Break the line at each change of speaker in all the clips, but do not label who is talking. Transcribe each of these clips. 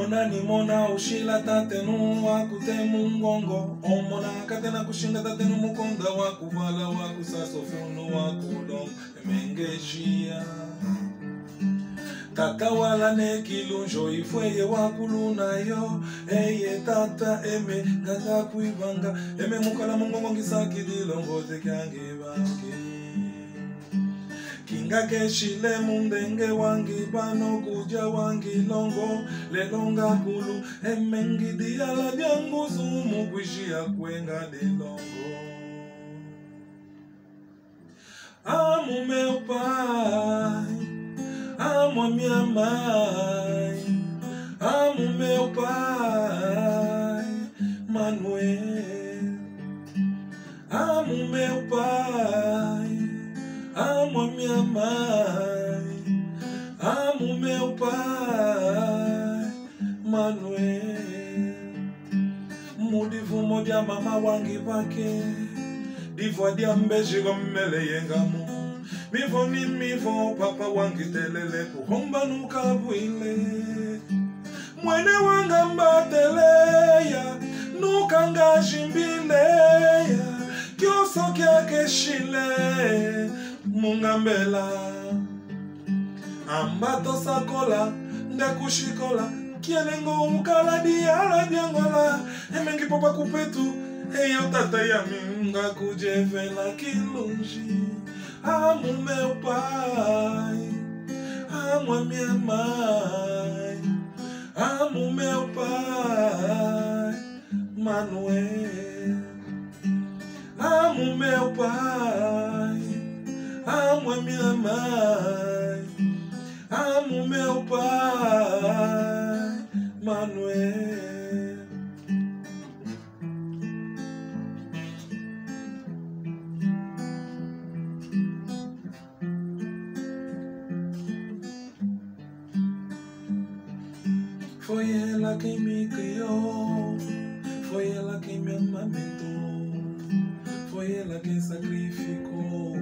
Mona ni mona ushila tatenu wakute mungongo. Omona katena kushinga tatenu mukonda wakuvala wakusasofunu wakulong emengejia. Tata wala ne kilunjo ifweye wakuluna yo. Eye tata eme gaga kuibanga. Eme mukala mungongo ngisaki dilongo tekange bange. Kinga keshile mundenge wangi bano kuja wangi longo. Lelonga kulu emengi diala byangu zumu kwishia kwenga dilongo. Amume upai Amo minha mãe, amo meu pai, Manuel. Amo meu pai, amo minha mãe, amo meu pai, Manuel. Mudivu modia mama wangi pake, divo dia mbeji gommele yengamu. Mi vo papa wangi telele kuhomba nuka buile. Mwene wanga mbadeleya nuka nga jimbileya. Kyoso kya keshile mungambela. Ambato sakola nde kushikola. Kielengo ukala diala diangola. Emengi popa kupetu eyo tata ya minga kujevela kilunji. Amo meu pai, amo a minha mãe, amo meu pai, Manuel. Amo meu pai, amo a minha mãe, amo meu pai, Manuel. Foi ela quem me criou, foi ela quem me amamentou, foi ela quem sacrificou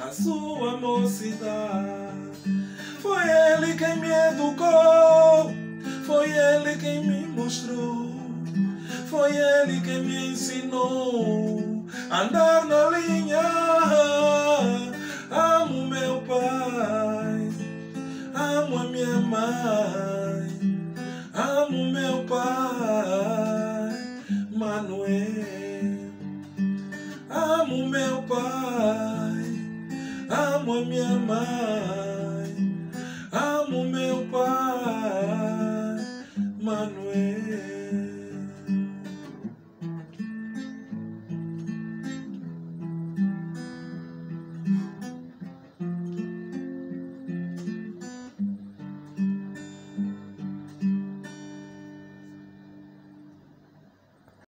a sua mocidade. Foi ele quem me educou, foi ele quem me mostrou, foi ele quem me ensinou a andar na linha. Amo meu pai, amo a minha mãe, amo meu pai, Manuel. Amo meu pai, amo a minha mãe,